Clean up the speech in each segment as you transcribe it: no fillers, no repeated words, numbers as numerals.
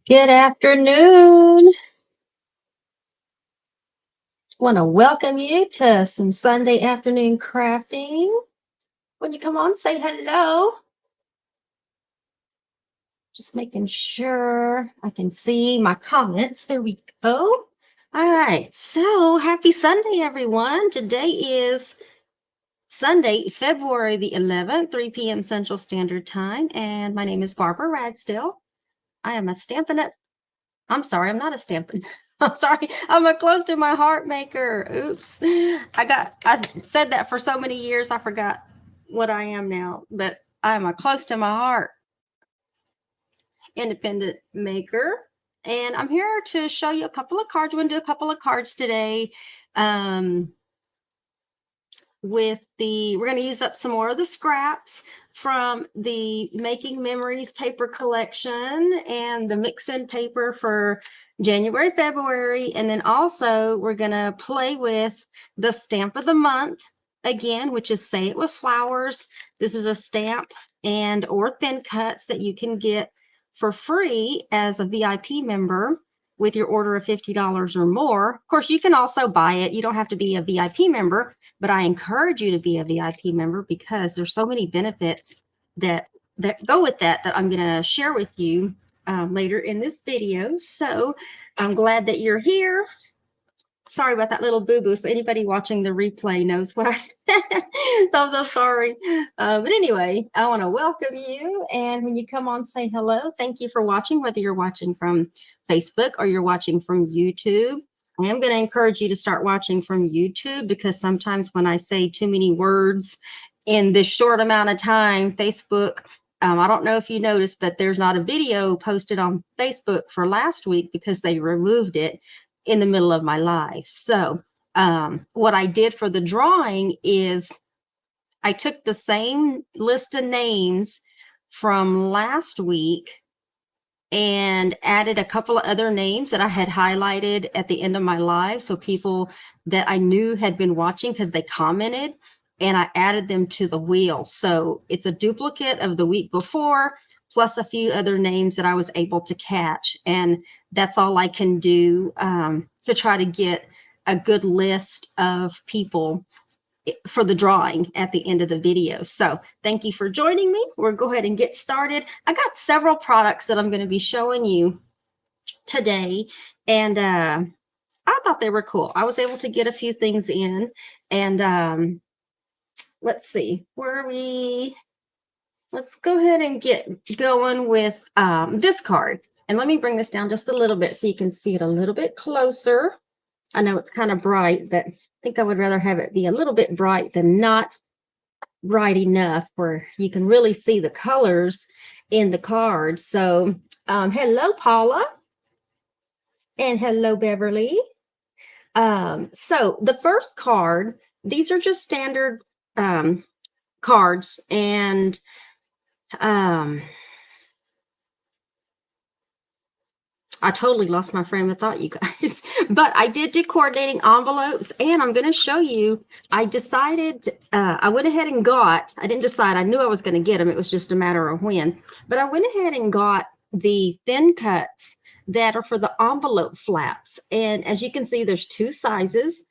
Good afternoon. Want to welcome you to some Sunday afternoon crafting. When you come on, say hello. Just making sure I can see my comments. There we go. All right. So happy Sunday, everyone. Today is Sunday, February the 11th, 3 p.m. Central Standard Time. And my name is Barbara Ragsdale. I am a Stampin' Up. I'm sorry, I'm not a Stampin'. I'm sorry, I'm a close to my heart maker. Oops. I said that for so many years, I forgot what I am now, but I'm a close to my heart independent maker. And I'm here to show you a couple of cards. We're going to do a couple of cards today. Um, we're going to use up some more of the scraps from the Making Memories paper collection and the mix-in paper for January, February. And then also we're going to play with the stamp of the month again, which is Say It With Flowers. This is a stamp and or thin cuts that you can get for free as a VIP member with your order of $50 or more. Of course, you can also buy it. You don't have to be a VIP member, but I encourage you to be a VIP member because there's so many benefits that go with that I'm going to share with you later in this video. So I'm glad that you're here. Sorry about that little boo-boo. So anybody watching the replay knows what I said. I'm so sorry. But anyway, I want to welcome you. And when you come on, say hello. Thank you for watching, whether you're watching from Facebook or you're watching from YouTube. I am going to encourage you to start watching from YouTube because sometimes when I say too many words in this short amount of time, Facebook, I don't know if you noticed, but there's not a video posted on Facebook for last week because they removed it in the middle of my live. So what I did for the drawing is I took the same list of names from last week and added a couple of other names that I had highlighted at the end of my live. So people that I knew had been watching because they commented, and I added them to the wheel. So it's a duplicate of the week before, plus a few other names that I was able to catch. And that's all I can do to try to get a good list of people for the drawing at the end of the video. So thank you for joining me. We'll go ahead and get started. I got several products that I'm going to be showing you today, and I thought they were cool. I was able to get a few things in, and let's see, let's go ahead and get going with this card. And let me bring this down just a little bit so you can see it a little bit closer. I know it's kind of bright, but I think I would rather have it be a little bit bright than not bright enough where you can really see the colors in the card. So hello, Paula. And hello, Beverly. So the first card, these are just standard cards, and I totally lost my frame of thought, you guys. But I did do coordinating envelopes, and I'm going to show you. I decided, I went ahead and I didn't decide, I knew I was going to get them. It was just a matter of when. But I went ahead and got the thin cuts that are for the envelope flaps. And as you can see, there's two sizes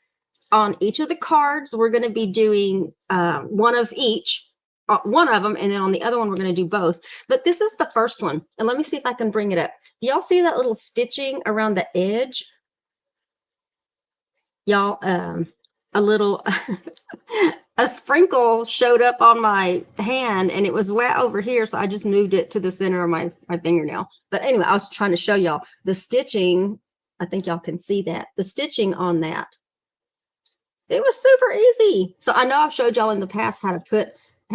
on each of the cards. We're going to be doing one of each. One of them, and then on the other one we're going to do both. But this is the first one, and let me see if I can bring it up. Y'all see that little stitching around the edge? Y'all, a little a sprinkle showed up on my hand, and it was wet over here, so I just moved it to the center of my fingernail. But anyway, I was trying to show y'all the stitching. I think y'all can see that the stitching on that. It was super easy. So I know I've showed y'all in the past how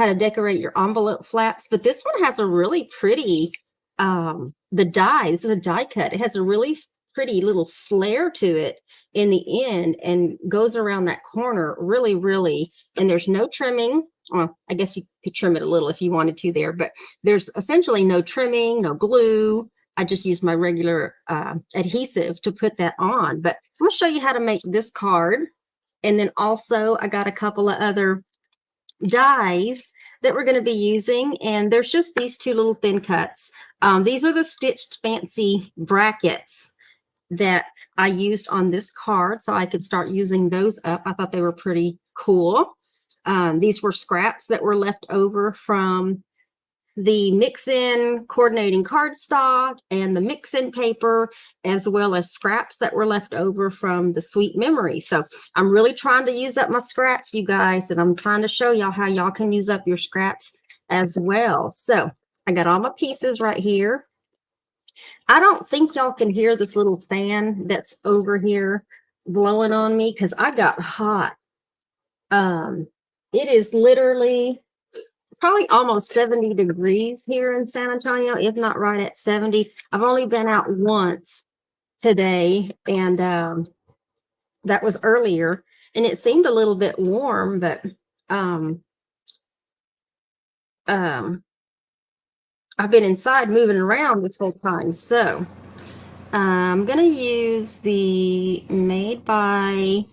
to decorate your envelope flaps, but this one has a really pretty, the die, this is a die cut. It has a really pretty little flare to it in the end and goes around that corner really, really, and there's no trimming. Well, I guess you could trim it a little if you wanted to there, but there's essentially no trimming, no glue. I just used my regular adhesive to put that on, but I'm gonna show you how to make this card. And then also I got a couple of other dies that we're going to be using, and there's just these two little thin cuts. These are the Stitched Fancy brackets that I used on this card, so I could start using those up. I thought they were pretty cool. These were scraps that were left over from the mix-in coordinating cardstock and the mix-in paper, as well as scraps that were left over from the sweet memory. So I'm really trying to use up my scraps, you guys, and I'm trying to show y'all how y'all can use up your scraps as well. So I got all my pieces right here. I don't think y'all can hear this little fan that's over here blowing on me because I got hot. It is literally probably almost 70 degrees here in San Antonio, if not right at 70. I've only been out once today, and that was earlier, and it seemed a little bit warm, but I've been inside moving around this whole time. So I'm gonna use the I'm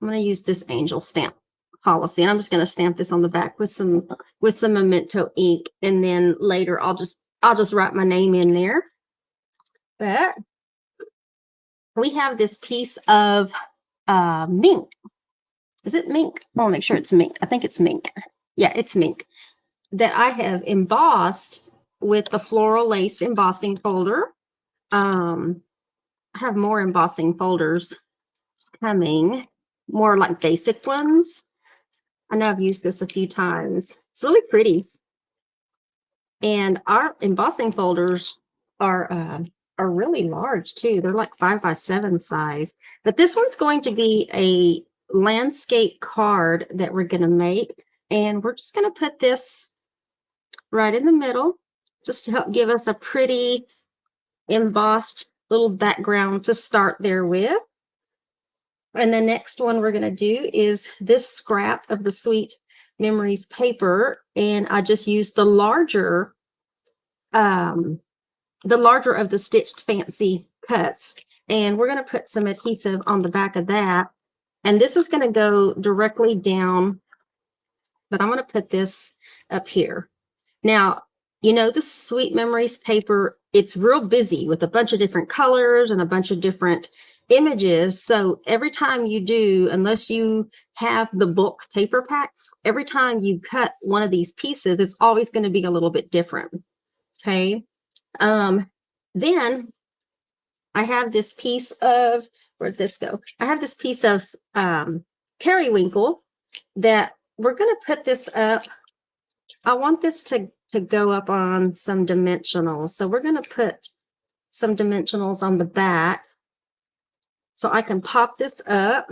gonna use this angel stamp policy, and I'm just going to stamp this on the back with some memento ink, and then later I'll just write my name in there. But we have this piece of mink. Is it mink? I want to make sure it's mink. I think it's mink. Yeah, it's mink, that I have embossed with the floral lace embossing folder. I have more embossing folders coming, more like basic ones. I know I've used this a few times. It's really pretty. And our embossing folders are really large too. They're like 5x7 size. But this one's going to be a landscape card that we're going to make. And we're just going to put this right in the middle, just to help give us a pretty embossed little background to start there with. And the next one we're going to do is this scrap of the Sweet Memories paper, and I just used the larger of the Stitched Fancy cuts, and we're going to put some adhesive on the back of that, and this is going to go directly down, but I'm going to put this up here. Now, you know, the Sweet Memories paper, it's real busy with a bunch of different colors and a bunch of different images. So every time you do, unless you have the bulk paper pack, every time you cut one of these pieces, it's always going to be a little bit different. Okay. Then I have this piece of, where'd this go? I have this piece of Periwinkle that we're going to put this up. I want this to go up on some dimensionals. So we're going to put some dimensionals on the back, so I can pop this up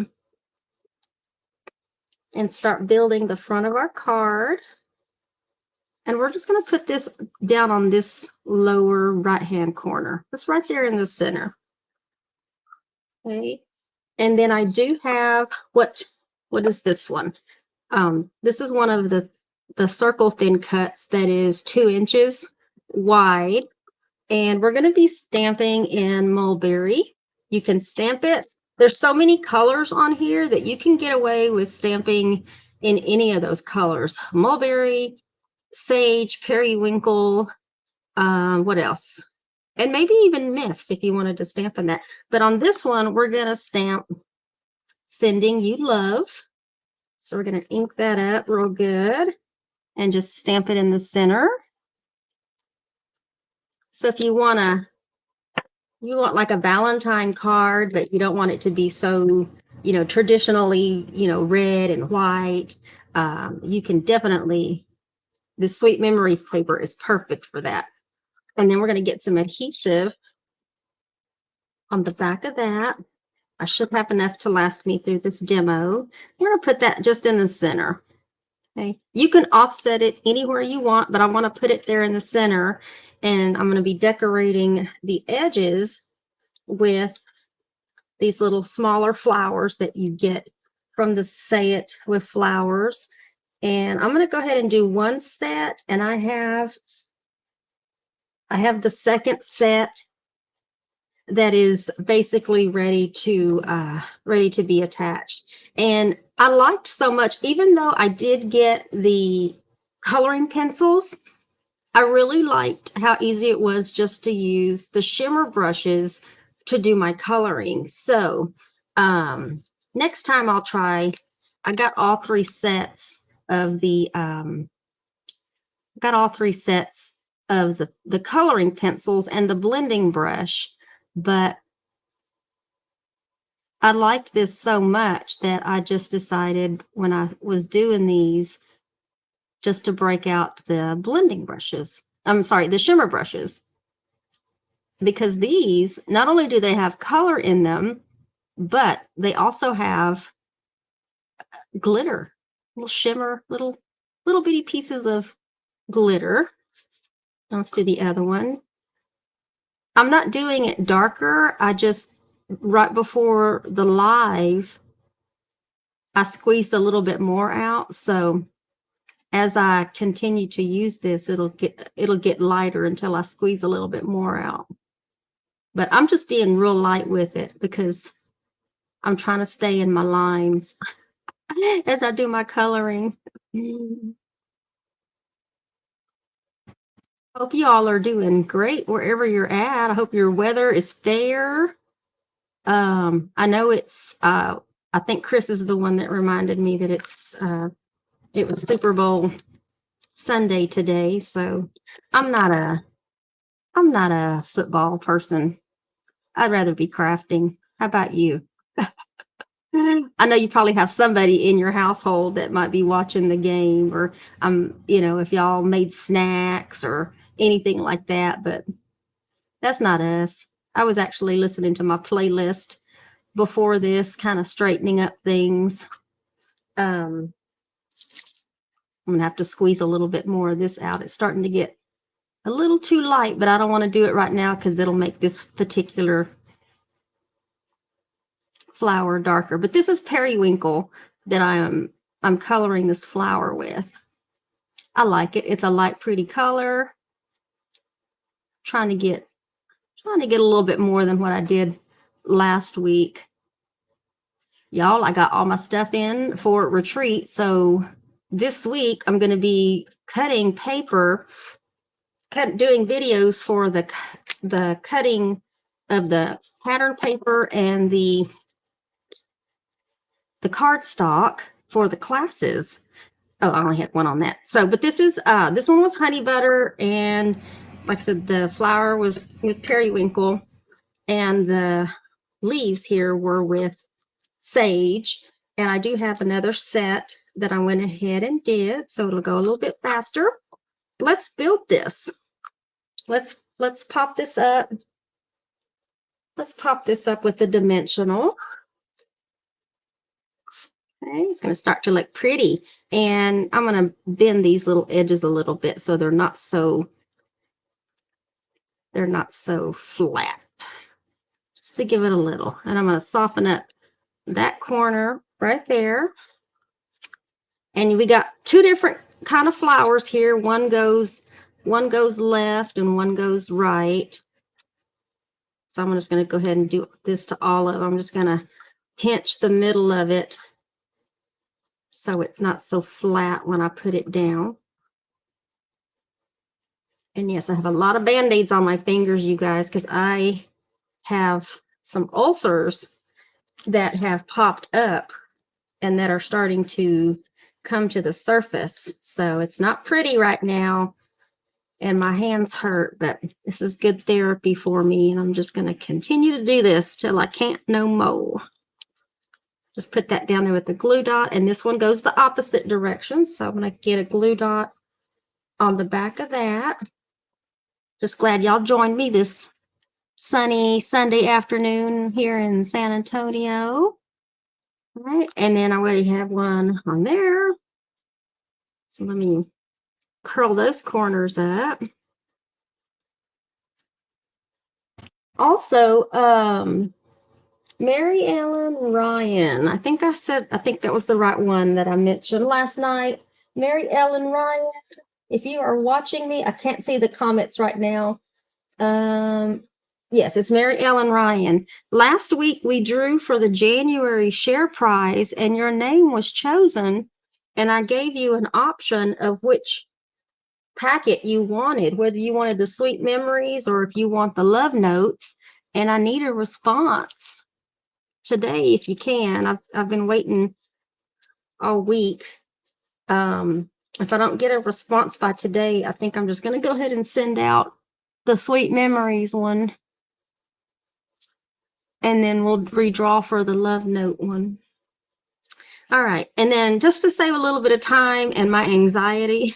and start building the front of our card. And we're just going to put this down on this lower right-hand corner. It's right there in the center. Okay. And then I do have, what is this one? This is one of the circle thin cuts that is 2 inches wide. And we're going to be stamping in mulberry. You can stamp it. There's so many colors on here that you can get away with stamping in any of those colors. Mulberry, sage, periwinkle, what else? And maybe even mist if you wanted to stamp in that. But on this one, we're going to stamp Sending You Love. So we're going to ink that up real good and just stamp it in the center. So if you want like a Valentine card, but you don't want it to be so, you know, traditionally, you know, red and white, you can definitely, the Sweet Memories paper is perfect for that. And then we're going to get some adhesive on the back of that. I should have enough to last me through this demo. We're going to put that just in the center. Okay. You can offset it anywhere you want, but I want to put it there in the center. And I'm going to be decorating the edges with these little smaller flowers that you get from the Say It with Flowers. And I'm going to go ahead and do one set, and I have the second set that is basically ready to be attached. And I liked so much, even though I did get the coloring pencils, I really liked how easy it was just to use the shimmer brushes to do my coloring. So next time I'll try, I got all three sets of the coloring pencils and the blending brush, but I liked this so much that I just decided when I was doing these just to break out the blending brushes. I'm sorry, the shimmer brushes. Because these, not only do they have color in them, but they also have glitter, little shimmer, little bitty pieces of glitter. Let's do the other one. I'm not doing it darker. I just, right before the live, I squeezed a little bit more out. So as I continue to use this, it'll get lighter until I squeeze a little bit more out. But I'm just being real light with it because I'm trying to stay in my lines as I do my coloring. Hope you all are doing great wherever you're at. I hope your weather is fair. I know it's I think Chris is the one that reminded me that it was Super Bowl Sunday today, so I'm not a football person. I'd rather be crafting. How about you? I know you probably have somebody in your household that might be watching the game, or if y'all made snacks or anything like that, but that's not us. I was actually listening to my playlist before this, kind of straightening up things. I'm gonna have to squeeze a little bit more of this out. It's starting to get a little too light, but I don't want to do it right now because it'll make this particular flower darker. But this is Periwinkle that I'm coloring this flower with. I like it. It's a light, pretty color. Trying to get a little bit more than what I did last week. Y'all, I got all my stuff in for retreat. So this week I'm going to be cutting paper, doing videos for the cutting of the pattern paper and the cardstock for the classes. Oh, I only had one on that. So, but this one was honey butter, and like I said, the flower was with periwinkle, and the leaves here were with sage. And I do have another set that I went ahead and did, so it'll go a little bit faster. Let's build this. Let's pop this up. Let's pop this up with the dimensional. Okay, it's going to start to look pretty. And I'm going to bend these little edges a little bit so they're not so flat. Just to give it a little. And I'm going to soften up that corner right there. And we got two different kind of flowers here. One goes left and one goes right. So I'm just going to go ahead and do this to all of them. I'm just going to pinch the middle of it so it's not so flat when I put it down. And yes, I have a lot of band-aids on my fingers, you guys, because I have some ulcers that have popped up and that are starting to come to the surface. So it's not pretty right now, and my hands hurt, but this is good therapy for me, and I'm just going to continue to do this till I can't no more. Just put that down there with the glue dot, and this one goes the opposite direction, so I'm going to get a glue dot on the back of that. Just glad y'all joined me this sunny Sunday afternoon here in San Antonio. All right, and then I already have one on there. So let me curl those corners up. Also, Mary Ellen Ryan. I think that was the right one that I mentioned last night. Mary Ellen Ryan, if you are watching me, I can't see the comments right now. Yes, it's Mary Ellen Ryan. Last week we drew for the January share prize and your name was chosen. And I gave you an option of which packet you wanted, whether you wanted the sweet memories or if you want the love notes. And I need a response today if you can. I've been waiting all week. If I don't get a response by today, I think I'm just going to go ahead and send out the sweet memories one. And then we'll redraw for the love note one. All right. And then just to save a little bit of time and my anxiety,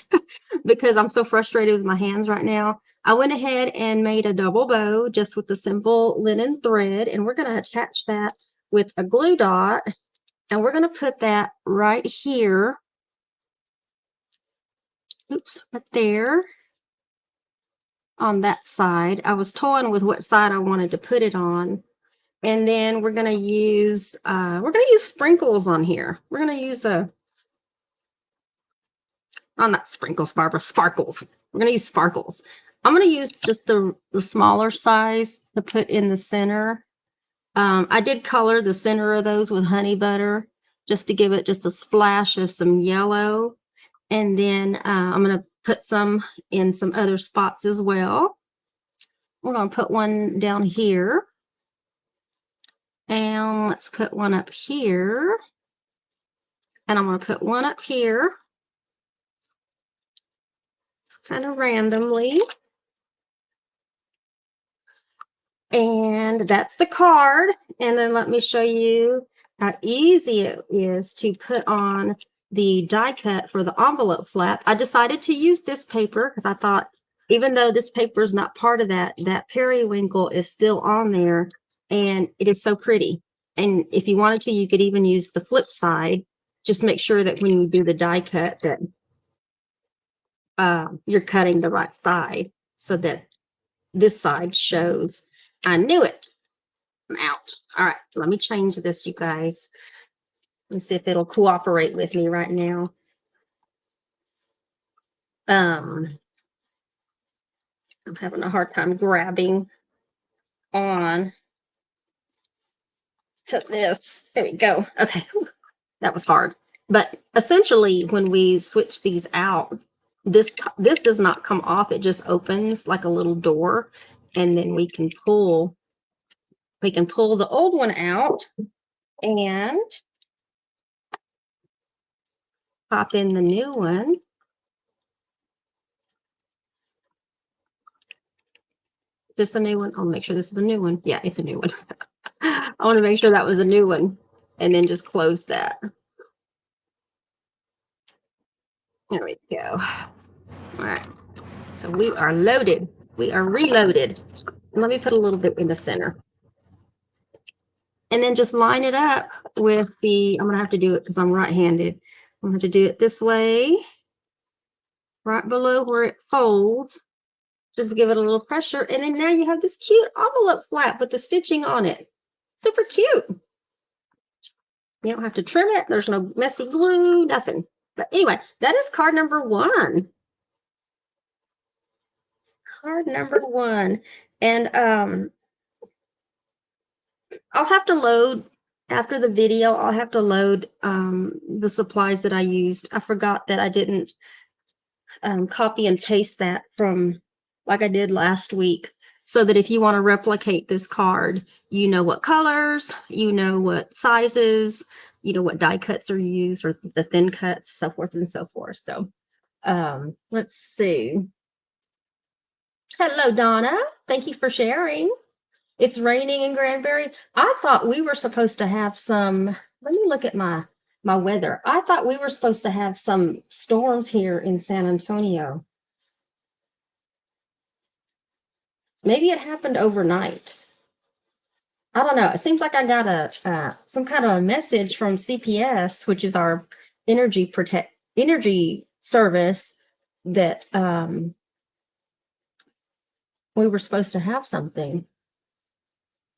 because I'm so frustrated with my hands right now, I went ahead and made a double bow just with the simple linen thread. And we're going to attach that with a glue dot. And we're going to put that right here. Oops, right there on that side. I was toying with what side I wanted to put it on. And then we're going to use sprinkles on here. We're going to use not sprinkles, Barbara, sparkles. We're going to use sparkles. I'm going to use just the smaller size to put in the center. I did color the center of those with honey butter just to give it just a splash of some yellow. And then I'm going to put some in some other spots as well. We're going to put one down here. And let's put one up here. And I'm going to put one up here. It's kind of randomly. And that's the card. And then let me show you how easy it is to put on the die cut for the envelope flap. I decided to use this paper because I thought, even though this paper is not part of that periwinkle is still on there, and it is so pretty. And if you wanted to, you could even use the flip side. Just make sure that when you do the die cut that you're cutting the right side so that this side shows. I knew it. I'm out. All right, let me change this, you guys. Let's see if it'll cooperate with me right now. I'm having a hard time grabbing on to this. There we go. Okay, that was hard. But essentially, when we switch these out, this does not come off. It just opens like a little door, and then we can pull the old one out and pop in the new one. Is this a new one? I'll make sure this is a new one. Yeah, it's a new one. I want to make sure that was a new one and then just close that. There we go. All right. So we are loaded. We are reloaded. And let me put a little bit in the center. And then just line it up with the, I'm going to have to do it because I'm right-handed. I'm going to have to do it this way, right below where it folds. Just give it a little pressure. And then now you have this cute envelope flap with the stitching on it. Super cute. You don't have to trim it. There's no messy glue, nothing. But anyway, that is card number 1. Card number 1. And I'll have to load, after the video, I'll have to load the supplies that I used. I forgot that I didn't copy and paste that from like I did last week, so that if you want to replicate this card, you know what colors, you know what sizes, you know what die cuts are used, or the thin cuts, so forth and so forth. So let's see. Hello, Donna. Thank you for sharing. It's raining in Granbury. I thought we were supposed to have some, let me look at my weather. I thought we were supposed to have some storms here in San Antonio. Maybe it happened overnight. I don't know. It seems like I got a some kind of a message from CPS, which is our energy service, that we were supposed to have something.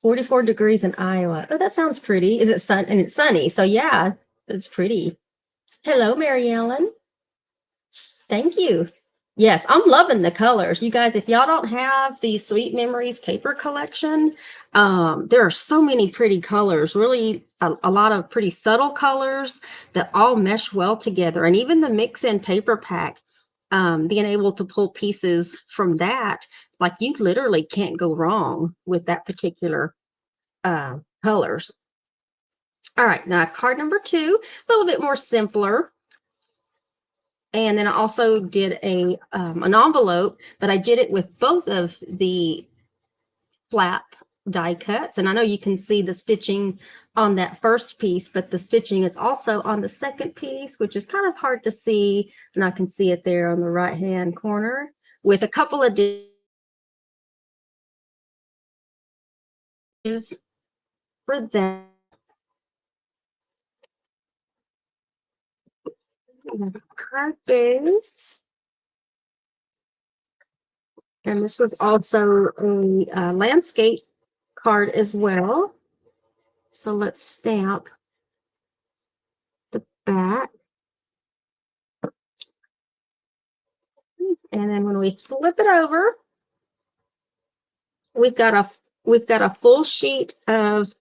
44 degrees in Iowa. Oh, that sounds pretty. Is it sun? And it's sunny. So yeah, it's pretty. Hello, Mary Ellen. Thank you. Yes, I'm loving the colors. You guys, if y'all don't have the Sweet Memories paper collection, there are so many pretty colors, really a lot of pretty subtle colors that all mesh well together. And even the mix-in paper pack, being able to pull pieces from that, like you literally can't go wrong with that particular colors. All right, now card number 2, a little bit more simpler. And then I also did an envelope, but I did it with both of the flap die cuts. And I know you can see the stitching on that first piece, but the stitching is also on the second piece, which is kind of hard to see. And I can see it there on the right-hand corner with a couple of dishes for that. Card base. And this was also a landscape card as well. So let's stamp the back. And then when we flip it over, we've got a full sheet of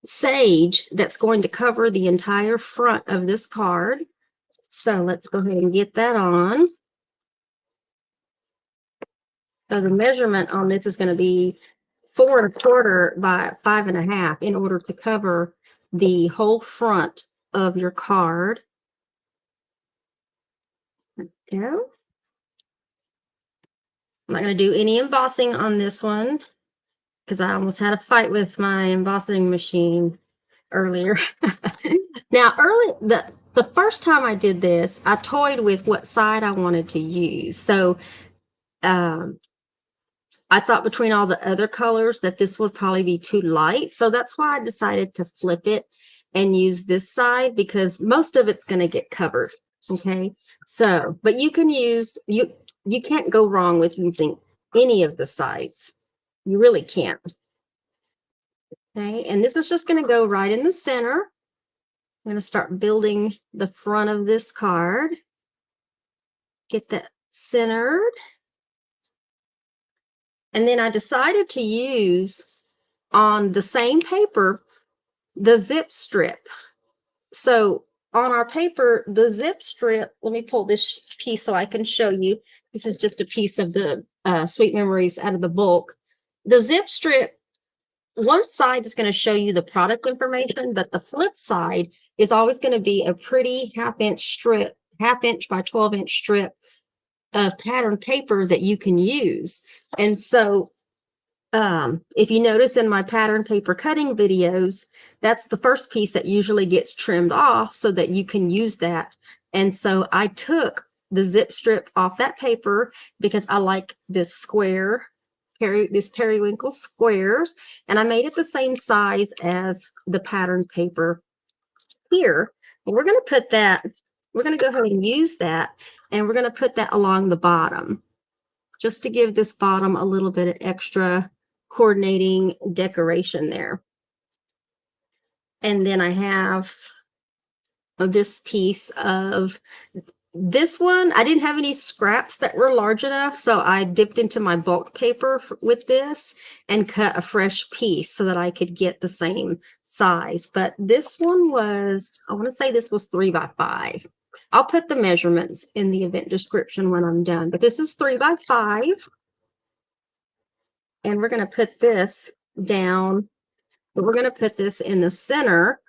sage that's going to cover the entire front of this card. So let's go ahead and get that on. So the measurement on this is going to be 4 1/4 by 5 1/2 in order to cover the whole front of your card. There we go. I'm not going to do any embossing on this one because I almost had a fight with my embossing machine earlier. Now, the first time I did this, I toyed with what side I wanted to use. So I thought between all the other colors that this would probably be too light. So that's why I decided to flip it and use this side because most of it's going to get covered. Okay. So, but you can use, you can't go wrong with using any of the sides. You really can't. Okay. And this is just going to go right in the center. I'm going to start building the front of this card. Get that centered. And then I decided to use on the same paper, the zip strip. So on our paper, the zip strip, let me pull this piece so I can show you. This is just a piece of the Sweet Memories out of the bulk. The zip strip, one side is going to show you the product information, but the flip side is always going to be a pretty 1/2 inch strip, 1/2 inch by 12 inch strip of pattern paper that you can use. And so if you notice in my pattern paper cutting videos, that's the first piece that usually gets trimmed off so that you can use that. And so I took the zip strip off that paper because I like this square, this periwinkle squares, and I made it the same size as the pattern paper here. And we're going to put that, we're going to go ahead and use that, and we're going to put that along the bottom just to give this bottom a little bit of extra coordinating decoration there. And then I have this piece of this one. I didn't have any scraps that were large enough, so I dipped into my bulk paper with this and cut a fresh piece so that I could get the same size. But this one was, I want to say this was 3 by 5. I'll put the measurements in the event description when I'm done, but this is 3 by 5. And we're going to put this down, but we're going to put this in the center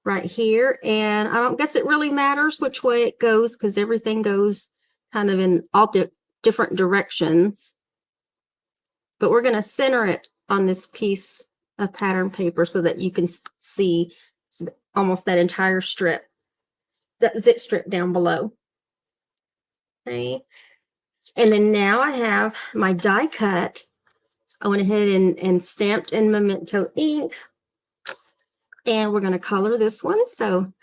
right here. And I don't guess it really matters which way it goes because everything goes kind of in all different directions. But we're going to center it on this piece of pattern paper so that you can see almost that entire strip, that zip strip down below. Okay. And then now I have my die cut. I went ahead and stamped in Memento ink, and we're going to color this one. So I'm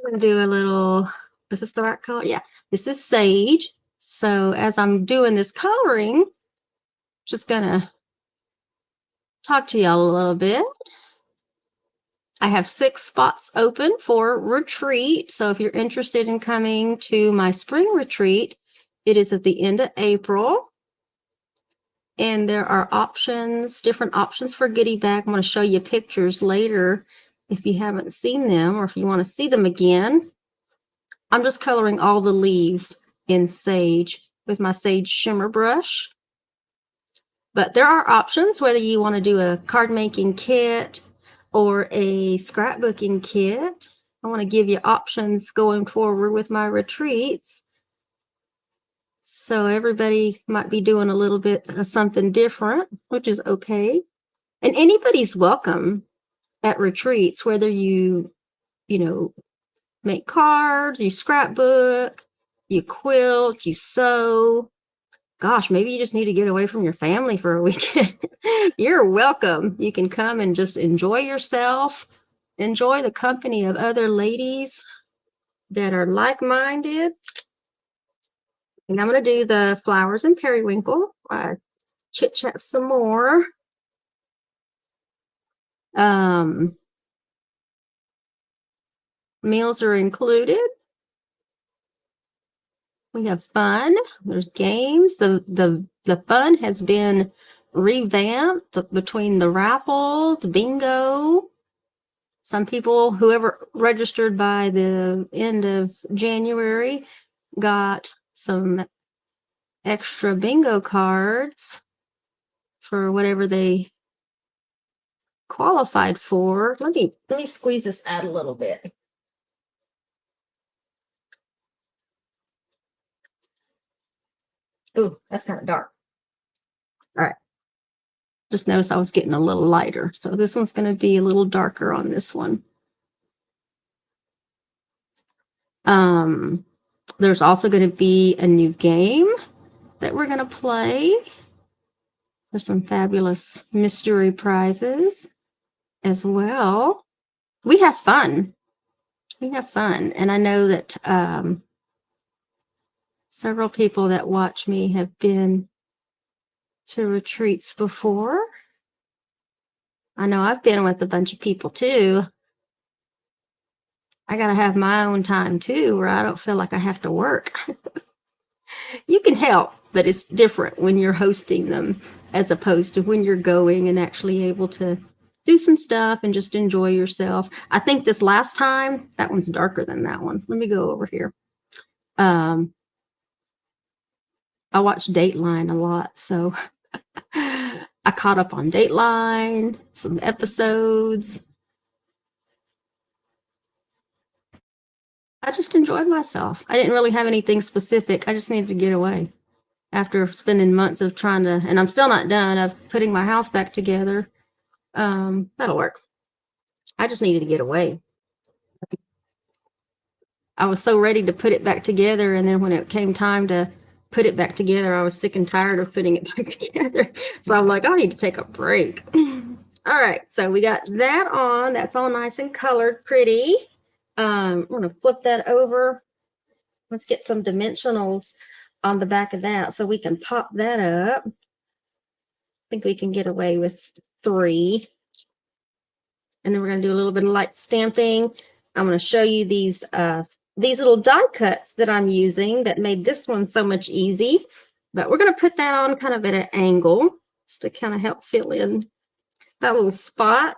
going to do a little, is this the right color? Yeah, this is sage. So as I'm doing this coloring, just going to talk to y'all a little bit. I have 6 spots open for retreat. So if you're interested in coming to my spring retreat, It is at the end of April. And there are options, different options for goodie bag. I'm going to show you pictures later if you haven't seen them or if you want to see them again. I'm just coloring all the leaves in sage with my sage shimmer brush. But there are options whether you want to do a card making kit or a scrapbooking kit. I want to give you options going forward with my retreats. So everybody might be doing a little bit of something different, which is okay. And anybody's welcome at retreats, whether you make cards, you scrapbook, you quilt, you sew. Gosh, maybe you just need to get away from your family for a weekend. You're welcome. You can come and just enjoy yourself, enjoy the company of other ladies that are like-minded. And I'm going to do the flowers and periwinkle. Chit-chat some more. Meals are included. We have fun. There's games. The fun has been revamped between the raffle, the bingo. Some people, whoever registered by the end of January, got some extra bingo cards for whatever they qualified for. Let me squeeze this out a little bit. Ooh, that's kind of dark. All right. Just notice I was getting a little lighter. So this one's going to be a little darker on this one. There's also going to be a new game that we're going to play. There's some fabulous mystery prizes as well. We have fun. We have fun. And I know that several people that watch me have been to retreats before. I know I've been with a bunch of people too. I got to have my own time too, where I don't feel like I have to work. You can help, but it's different when you're hosting them as opposed to when you're going and actually able to do some stuff and just enjoy yourself. I think this last time, that one's darker than that one. Let me go over here. I watch Dateline a lot, so I caught up on Dateline, some episodes. I just enjoyed myself. I didn't really have anything specific. I just needed to get away after spending months of trying to, and I'm still not done, of putting my house back together. That'll work. I just needed to get away. I was so ready to put it back together, and then when it came time to put it back together, I was sick and tired of putting it back together. So I'm like, I need to take a break. All right, so we got that on. That's all nice and colored, pretty. I'm going to flip that over. Let's get some dimensionals on the back of that so we can pop that up. I think we can get away with 3. And then we're going to do a little bit of light stamping. I'm going to show you these little die cuts that I'm using that made this one so much easy. But we're going to put that on kind of at an angle just to kind of help fill in that little spot.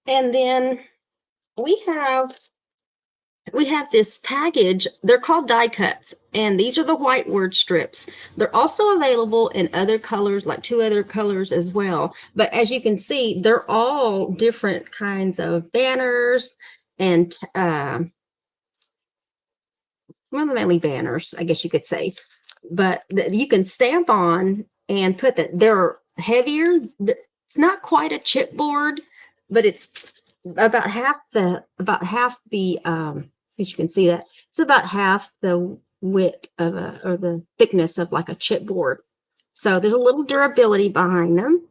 And then we have this package. They're called die cuts, and these are the white word strips. They're also available in other colors, like 2 other colors as well. But as you can see, they're all different kinds of banners and well, mainly banners, I guess you could say. But you can stamp on and put that. They're heavier. It's not quite a chipboard, but it's about half the as you can see that it's about half the width of or the thickness of like a chipboard. So there's a little durability behind them.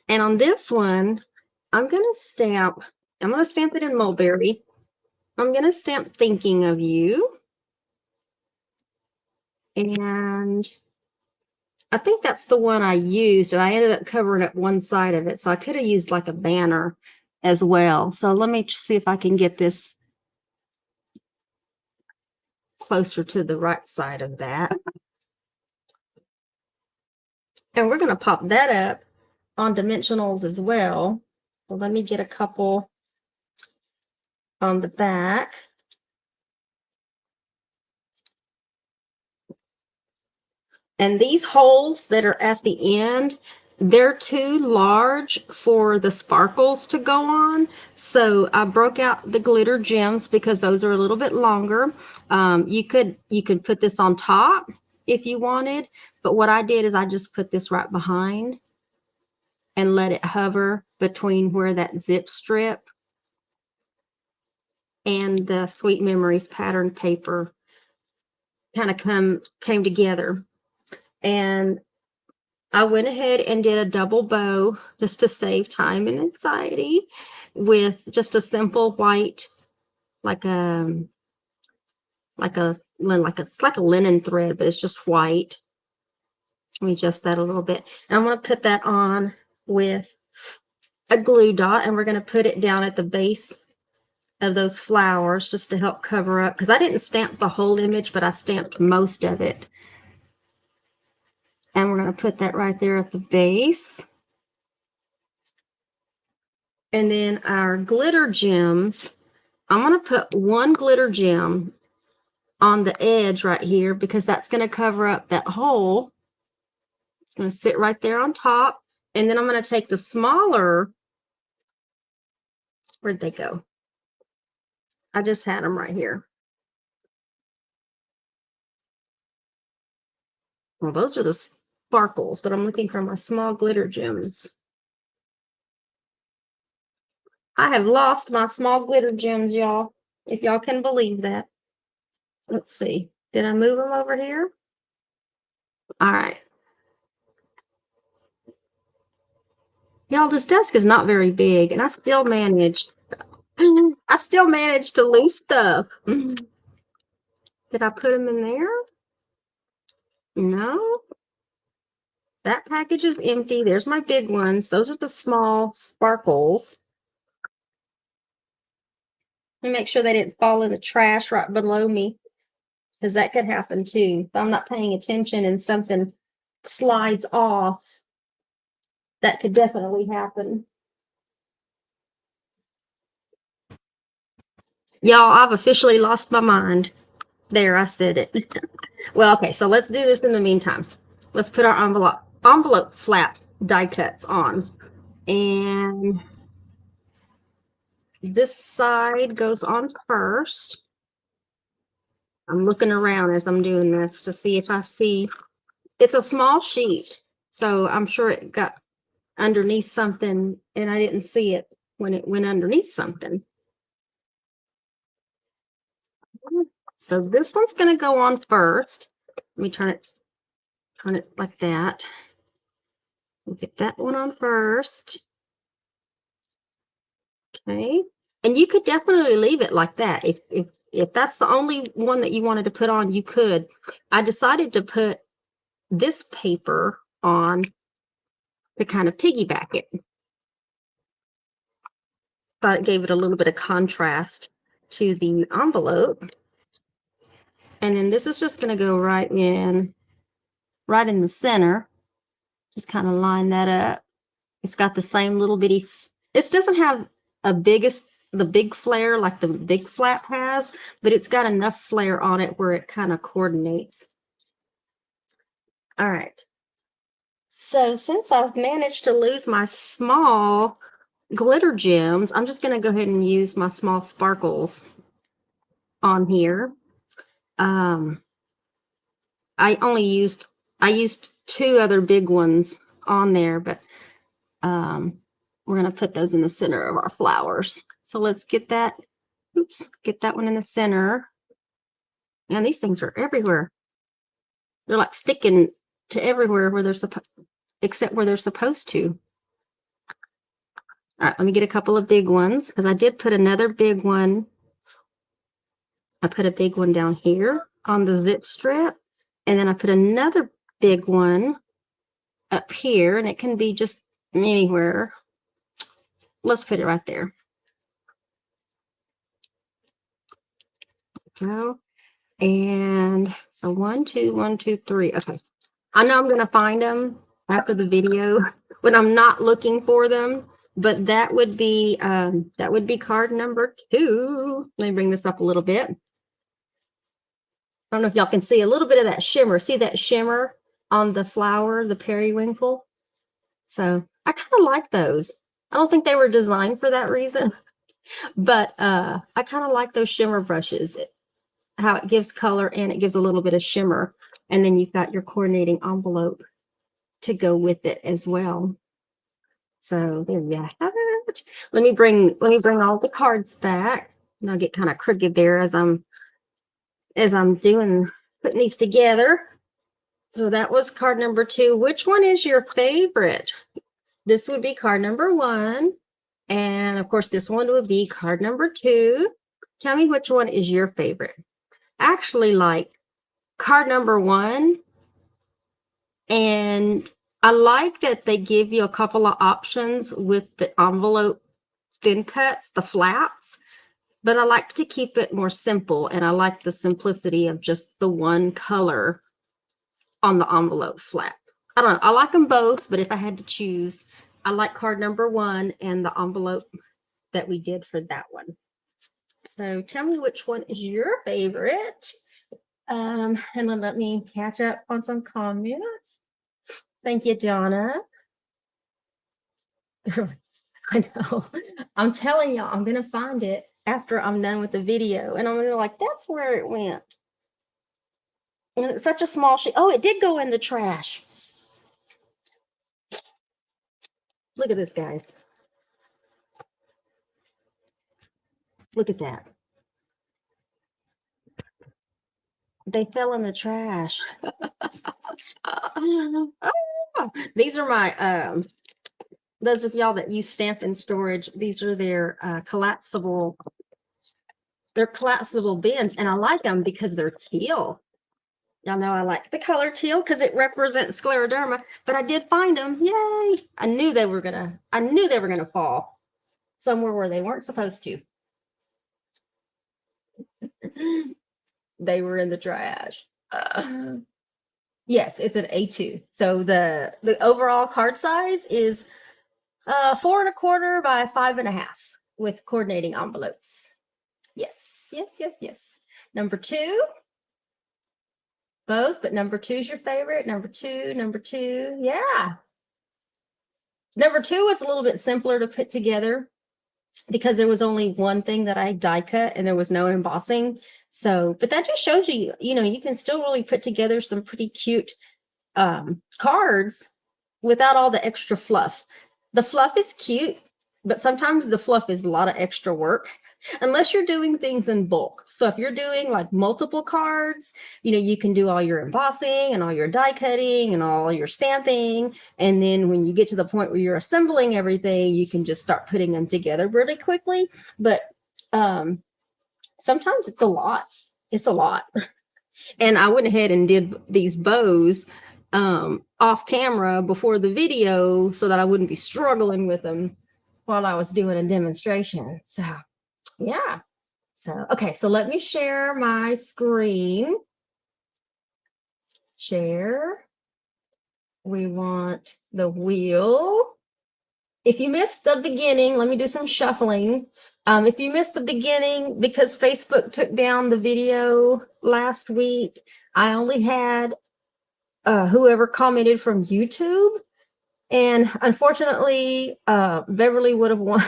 And on this one, I'm going to stamp it in mulberry. I'm going to stamp thinking of you. And I think that's the one I used, and I ended up covering up one side of it. So I could have used like a banner as well. So let me see if I can get this closer to the right side of that. And we're going to pop that up on dimensionals as well. So let me get a couple on the back. And these holes that are at the end, they're too large for the sparkles to go on. So I broke out the glitter gems because those are a little bit longer. You could put this on top if you wanted, but what I did is I just put this right behind and let it hover between where that zip strip and the Sweet Memories pattern paper kind of came together. And I went ahead and did a double bow just to save time and anxiety with just a simple white, like a it's like a linen thread, but it's just white. Let me adjust that a little bit. And I'm going to put that on with a glue dot, and we're going to put it down at the base of those flowers just to help cover up, because I didn't stamp the whole image, but I stamped most of it. And we're going to put that right there at the base. And then our glitter gems, I'm going to put one glitter gem on the edge right here because that's going to cover up that hole. It's going to sit right there on top. And then I'm going to take the smaller, where'd they go? I just had them right here. Well, those are the sparkles, but I'm looking for my small glitter gems. I have lost my small glitter gems, y'all, if y'all can believe that. Let's see. Did I move them over here? All right. Y'all, this desk is not very big, and I still managed to lose stuff. Did I put them in there? No. That package is empty. There's my big ones. Those are the small sparkles. Let me make sure they didn't fall in the trash right below me, because that could happen too. If I'm not paying attention and something slides off, that could definitely happen. Y'all, I've officially lost my mind. There, I said it. Well, okay, so let's do this in the meantime. Let's put our envelope flap die cuts on. And this side goes on first. I'm looking around as I'm doing this to see if I see. It's a small sheet, so I'm sure it got underneath something and I didn't see it when it went underneath something. So this one's going to go on first. Let me turn it like that. We'll get that one on first. Okay. And you could definitely leave it like that. If that's the only one that you wanted to put on, you could. I decided to put this paper on to kind of piggyback it. Thought it gave it a little bit of contrast to the envelope. And then this is just going to go right in the center. Just kind of line that up. It's got the same little bitty, it doesn't have the big flare like the big flap has, but it's got enough flare on it where it kind of coordinates. All right. So since I've managed to lose my small glitter gems, I'm just going to go ahead and use my small sparkles on here. I used two other big ones on there, but we're going to put those in the center of our flowers. So let's get that, get that one in the center. And these things are everywhere. They're like sticking to everywhere where they're except where they're supposed to. All right, let me get a couple of big ones because I did put another big one. I put a big one down here on the zip strip, and then I put another big one up here, and it can be just anywhere. Let's put it right there. So, And so 1, 2, 1, 2, 3. Okay. I know I'm going to find them after the video when I'm not looking for them, but that would be card number 2. Let me bring this up a little bit. I don't know if y'all can see a little bit of that shimmer. See that shimmer on the flower, the periwinkle? So I kind of like those. I don't think they were designed for that reason, but I kind of like those shimmer brushes, how it gives color and it gives a little bit of shimmer. And then you've got your coordinating envelope to go with it as well. So there you have it. Let me bring all the cards back. And I'll get kind of crooked there as I'm putting these together. So that was card number 2. Which one is your favorite? This would be card number 1. And of course, this one would be card number 2. Tell me which one is your favorite. Actually, like card number 1. And I like that they give you a couple of options with the envelope thin cuts, the flaps, but I like to keep it more simple. And I like the simplicity of just the one color on the envelope flap. I don't know. I like them both, but if I had to choose, I like card number 1 and the envelope that we did for that one. So tell me which one is your favorite. And then let me catch up on some comments. Thank you, Donna. I know. I'm telling y'all, I'm going to find it after I'm done with the video. And I'm going to like, that's where it went. And it's such a small sheet. Oh, it did go in the trash. Look at this, guys. Look at that. They fell in the trash. These are my, those of y'all that use Stampin' Storage, these are their collapsible bins. And I like them because they're teal. Y'all know I like the color teal because it represents scleroderma, but I did find them. Yay. I knew they were gonna fall somewhere where they weren't supposed to. They were in the trash. Yes, it's an A2. So the overall card size is 4 1/4 by 5 1/2 with coordinating envelopes. Yes, yes, yes, yes. Number 2. Both, but number 2 is your favorite. Number 2. Yeah. Number 2 was a little bit simpler to put together because there was only one thing that I die cut and there was no embossing. So, but that just shows you, you can still really put together some pretty cute cards without all the extra fluff. The fluff is cute, but sometimes the fluff is a lot of extra work unless you're doing things in bulk. So if you're doing like multiple cards, you can do all your embossing and all your die cutting and all your stamping. And then when you get to the point where you're assembling everything, you can just start putting them together really quickly. But sometimes it's a lot. It's a lot. And I went ahead and did these bows off camera before the video so that I wouldn't be struggling with them while I was doing a demonstration. So yeah. So, okay. So let me share my screen. Share. We want the wheel. If you missed the beginning, let me do some shuffling. If you missed the beginning, because Facebook took down the video last week, I only had whoever commented from YouTube. And unfortunately, Beverly would have won.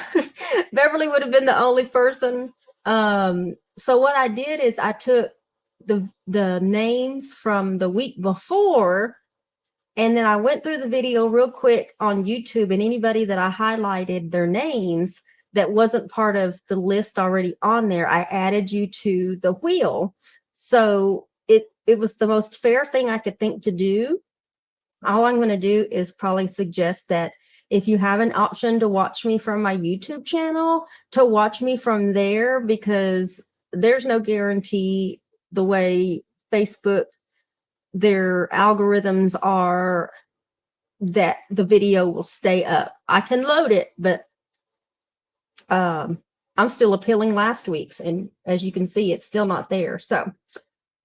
Beverly would have been the only person. So what I did is I took the names from the week before, and then I went through the video real quick on YouTube, and anybody that I highlighted their names that wasn't part of the list already on there, I added you to the wheel. So it was the most fair thing I could think to do. All I'm going to do is probably suggest that if you have an option to watch me from my YouTube channel, to watch me from there, because there's no guarantee the way Facebook, their algorithms are, that the video will stay up. I can load it, but I'm still appealing last week's, and as you can see, it's still not there. So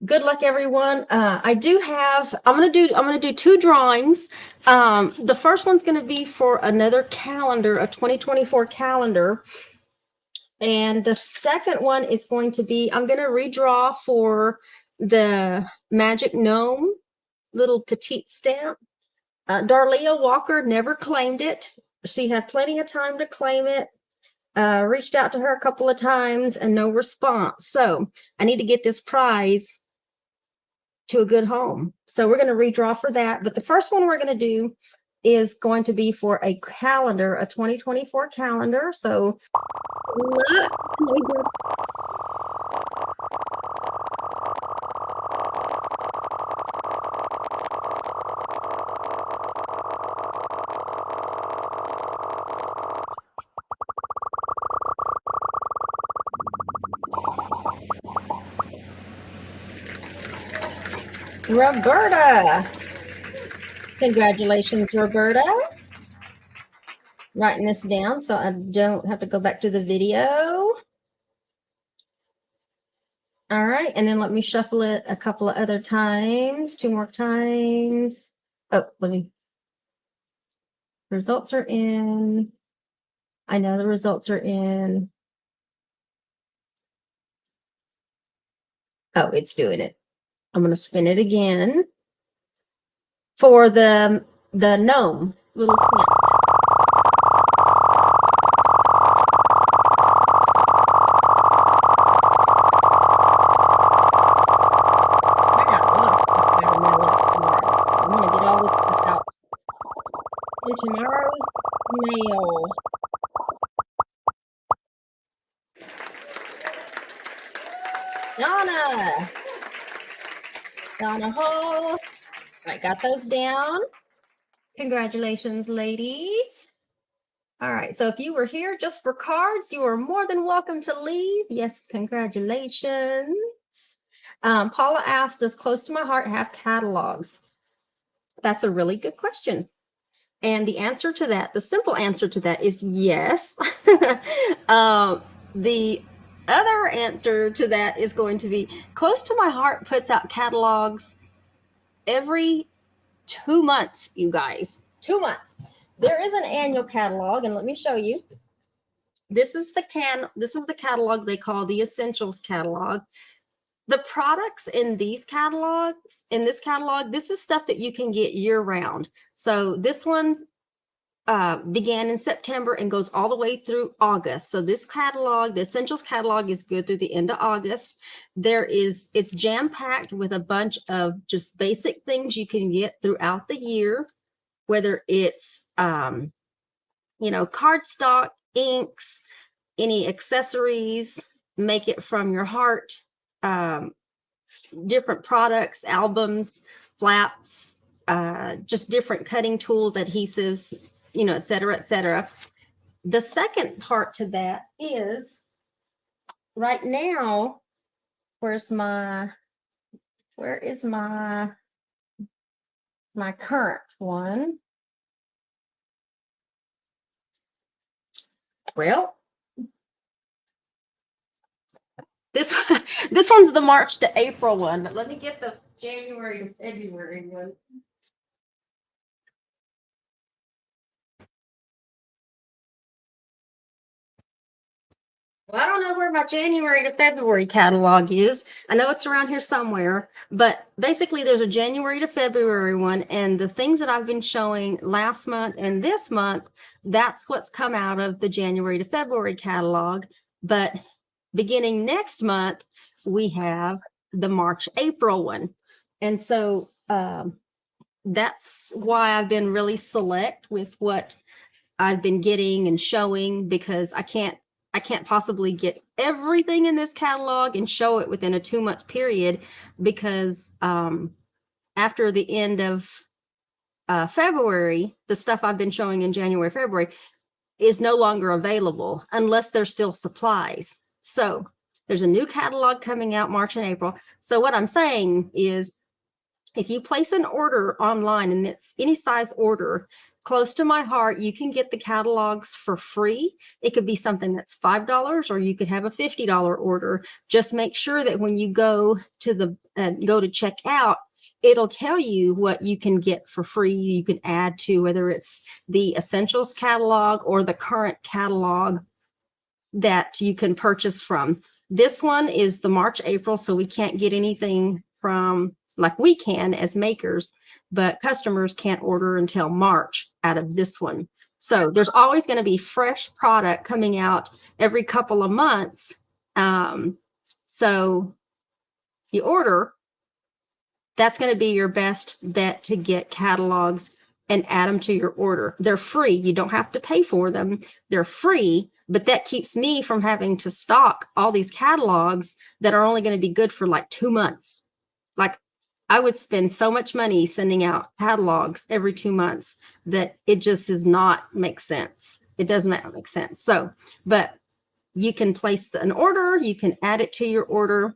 Good luck, everyone. I'm gonna do two drawings. The first one's gonna be for another calendar, a 2024 calendar. And the second one is going to be, I'm gonna redraw for the Magic Gnome little petite stamp. Darlia Walker never claimed it. She had plenty of time to claim it. Reached out to her a couple of times and no response. So I need to get this prize to a good home. So we're going to redraw for that. But the first one we're going to do is going to be for a calendar, a 2024 calendar. So Roberta. Congratulations, Roberta. Writing this down so I don't have to go back to the video. All right, and then let me shuffle it a couple of other times, 2 more times. Oh, results are in. I know the results are in. Oh, it's doing it. I'm going to spin it again for the gnome little snap. I got a lot of stuff out of my life tomorrow. I'm going to get all this stuff out in tomorrow's mail. Donna Hall. I got those down. Congratulations, ladies. All right, so if you were here just for cards, you are more than welcome to leave. Yes, congratulations. Paula asked, does Close to My Heart have catalogs? That's a really good question. And the answer to that, the simple answer to that is yes. The other answer to that is going to be Close to My Heart puts out catalogs every 2 months, you guys. 2 months. There is an annual catalog, and let me show you. This is the catalog they call the Essentials catalog. The products in this catalog, this is stuff that you can get year round. So this one began in September and goes all the way through August. So this catalog, the Essentials catalog, is good through the end of August. It's jam-packed with a bunch of just basic things you can get throughout the year, whether it's cardstock, inks, any accessories, make it from your heart, different products, albums, flaps, just different cutting tools, adhesives, et cetera, et cetera. The second part to that is right now, where is my current one? Well, this one's the March to April one, but let me get the January to February one. Well, I don't know where my January to February catalog is. I know it's around here somewhere, but basically there's a January to February one, and the things that I've been showing last month and this month, that's what's come out of the January to February catalog. But beginning next month, we have the March, April one. And so that's why I've been really select with what I've been getting and showing, because I can't possibly get everything in this catalog and show it within a 2-month period, because after the end of February, the stuff I've been showing in January, February is no longer available unless there's still supplies. So there's a new catalog coming out March and April. So what I'm saying is, if you place an order online and it's any size order, close to my heart, you can get the catalogs for free. It could be something that's $5, or you could have a $50 order. Just make sure that when you go to check out, it'll tell you what you can get for free. You can add to, whether it's the Essentials catalog or the current catalog that you can purchase from. This one is the March, April, so we can't get anything from, like we can as makers, but customers can't order until March out of this one. So there's always going to be fresh product coming out every couple of months. So if you order, that's going to be your best bet to get catalogs and add them to your order. They're free. You don't have to pay for them. They're free, but that keeps me from having to stock all these catalogs that are only going to be good for like 2 months. Like, I would spend so much money sending out catalogs every 2 months that it just does not make sense. It doesn't make sense. So, but you can place an order, you can add it to your order.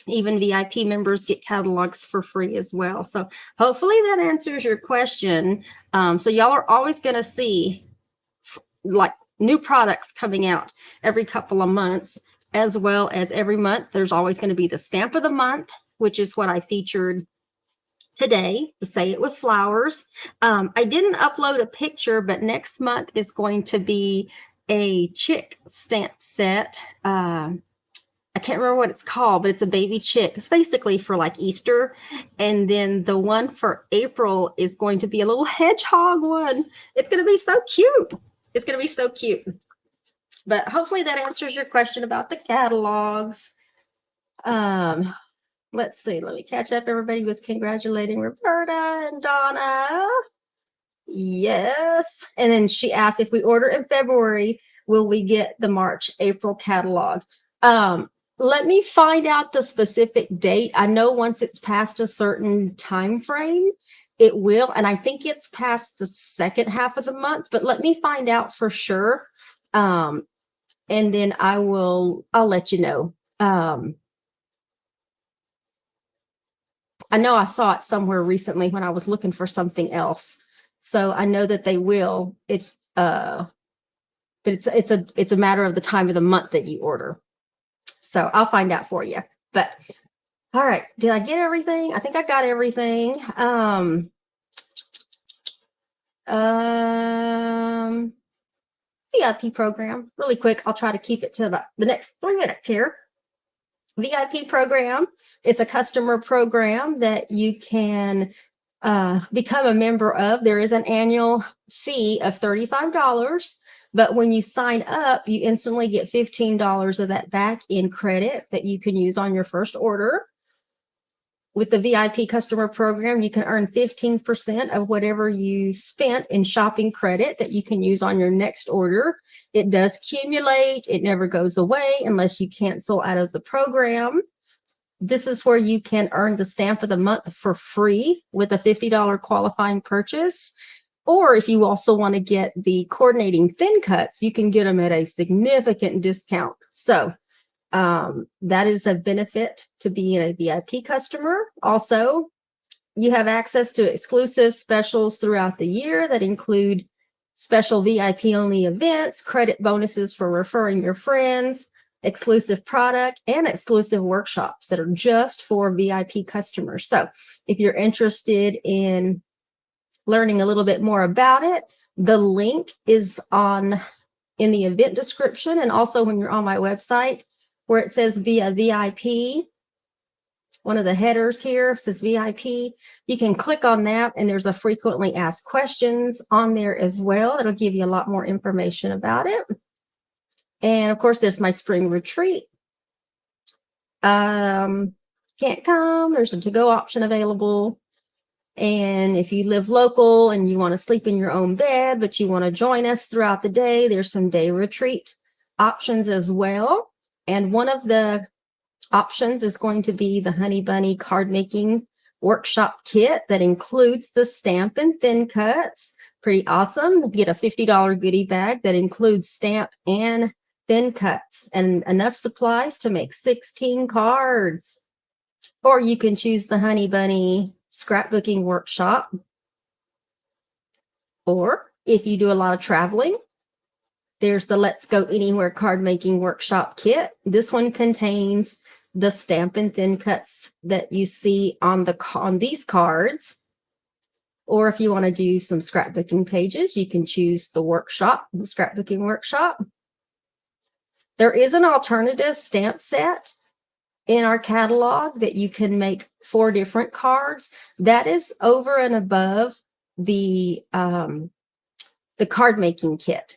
Even VIP members get catalogs for free as well. So hopefully that answers your question. So y'all are always going to see like new products coming out every couple of months, as well as every month. There's always going to be the stamp of the month, which is what I featured today, the Say It With Flowers. I didn't upload a picture, but next month is going to be a chick stamp set. I can't remember what it's called, but it's a baby chick. It's basically for like Easter. And then the one for April is going to be a little hedgehog one. It's going to be so cute. It's going to be so cute. But hopefully that answers your question about the catalogs. Let's see. Let me catch up. Everybody was congratulating Roberta and Donna. Yes. And then she asked, if we order in February, will we get the March, April catalog? Let me find out the specific date. I know once it's past a certain time frame, it will. And I think it's past the second half of the month, but let me find out for sure. And then I'll let you know. I know I saw it somewhere recently when I was looking for something else. So I know that they will. But it's a matter of the time of the month that you order. So I'll find out for you. But all right, did I get everything? I think I got everything. VIP program, really quick. I'll try to keep it to about the next 3 minutes here. VIP program, it's a customer program that you can become a member of. There is an annual fee of $35. But when you sign up, you instantly get $15 of that back in credit that you can use on your first order. With the VIP customer program, you can earn 15% of whatever you spent in shopping credit that you can use on your next order. It does accumulate. It never goes away unless you cancel out of the program. This is where you can earn the stamp of the month for free with a $50 qualifying purchase. Or if you also want to get the coordinating thin cuts, you can get them at a significant discount. So that is a benefit to being a VIP customer. Also, you have access to exclusive specials throughout the year that include special VIP only events, credit bonuses for referring your friends, exclusive product, and exclusive workshops that are just for VIP customers. So if you're interested in learning a little bit more about it, the link is in the event description, and also when you're on my website where it says via VIP, one of the headers here says VIP, you can click on that, and there's a frequently asked questions on there as well. That'll give you a lot more information about it. And of course, there's my spring retreat. Can't come, there's a to-go option available. And if you live local and you want to sleep in your own bed, but you want to join us throughout the day, there's some day retreat options as well. And one of the options is going to be the Honey Bunny card making workshop kit that includes the stamp and thin cuts. Pretty awesome. You get a $50 goodie bag that includes stamp and thin cuts and enough supplies to make 16 cards. Or you can choose the Honey Bunny scrapbooking workshop Or if you do a lot of traveling, there's the Let's Go Anywhere card making workshop kit. This one contains the stamp and thin cuts that you see on these cards. Or if you want to do some scrapbooking pages, you can choose the workshop, the scrapbooking workshop. There is an alternative stamp set in our catalog that you can make 4 different cards. That is over and above the card making kit.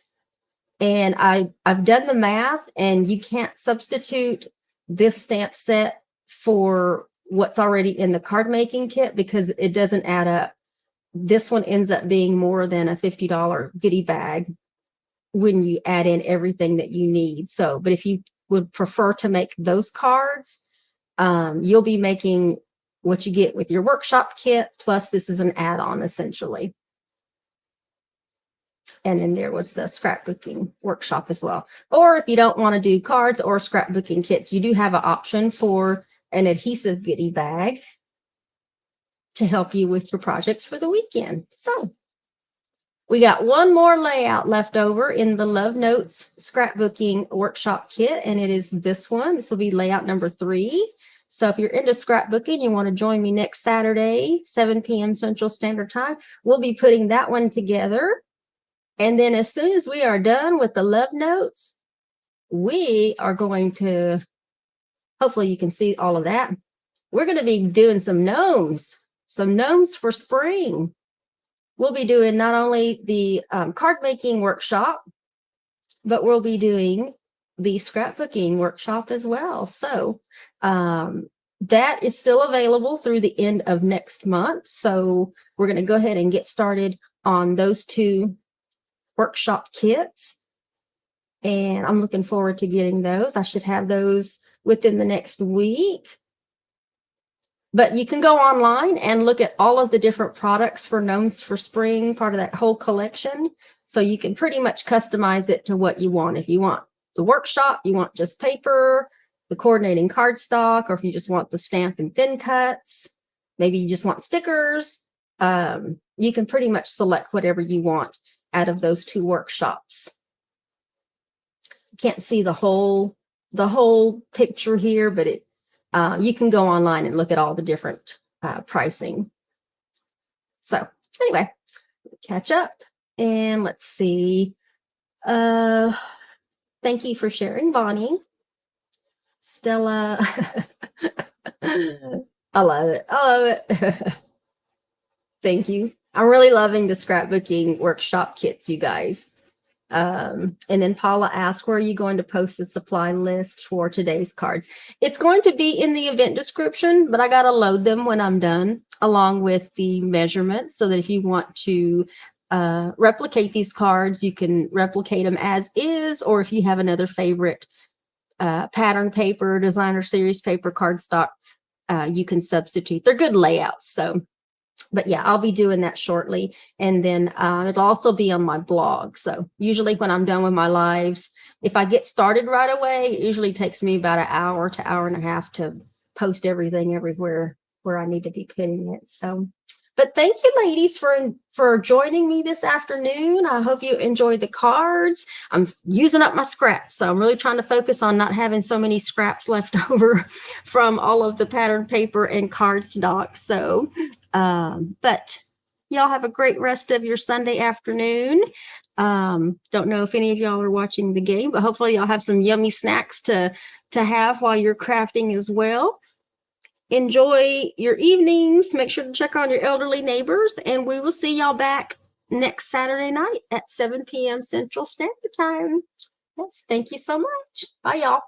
And I've done the math, and you can't substitute this stamp set for what's already in the card making kit because it doesn't add up. This one ends up being more than a $50 goodie bag when you add in everything that you need. So, but if you would prefer to make those cards, you'll be making what you get with your workshop kit, plus this is an add-on essentially. And then there was the scrapbooking workshop as well. Or if you don't want to do cards or scrapbooking kits, you do have an option for an adhesive goodie bag to help you with your projects for the weekend. So we got one more layout left over in the Love Notes scrapbooking workshop kit, and it is this one. This will be layout number 3. So if you're into scrapbooking, you want to join me next Saturday, 7 p.m. Central Standard Time, we'll be putting that one together. And then as soon as we are done with the Love Notes, we are going to, hopefully you can see all of that. We're going to be doing some gnomes for spring. We'll be doing not only the card making workshop, but we'll be doing the scrapbooking workshop as well. So that is still available through the end of next month. So we're going to go ahead and get started on those 2 workshop kits. And I'm looking forward to getting those. I should have those within the next week. But you can go online and look at all of the different products for Gnomes for Spring, part of that whole collection. So you can pretty much customize it to what you want. If you want the workshop, you want just paper, the coordinating cardstock, or if you just want the stamp and thin cuts, maybe you just want stickers. You can pretty much select whatever you want out of those 2 workshops. You can't see the whole picture here, but you can go online and look at all the different pricing. So anyway, catch up and let's see. Thank you for sharing, Bonnie. Stella. I love it. I love it. Thank you. I'm really loving the scrapbooking workshop kits, you guys. And then Paula asked, where are you going to post the supply list for today's cards? It's going to be in the event description, but I got to load them when I'm done, along with the measurements, so that if you want to replicate these cards, you can replicate them as is, or if you have another favorite pattern paper, designer series paper, cardstock, you can substitute. They're good layouts. So, but yeah, I'll be doing that shortly. And then it'll also be on my blog. So usually when I'm done with my lives, if I get started right away, it usually takes me about an hour to hour and a half to post everything everywhere where I need to be putting it. So, but thank you, ladies, for joining me this afternoon. I hope you enjoyed the cards. I'm using up my scraps, so I'm really trying to focus on not having so many scraps left over from all of the pattern paper and cardstock. So, but y'all have a great rest of your Sunday afternoon. Don't know if any of y'all are watching the game, but hopefully y'all have some yummy snacks to have while you're crafting as well. Enjoy your evenings. Make sure to check on your elderly neighbors, and we will see y'all back next Saturday night at 7 p.m. Central Standard Time. Yes, thank you so much. Bye, y'all.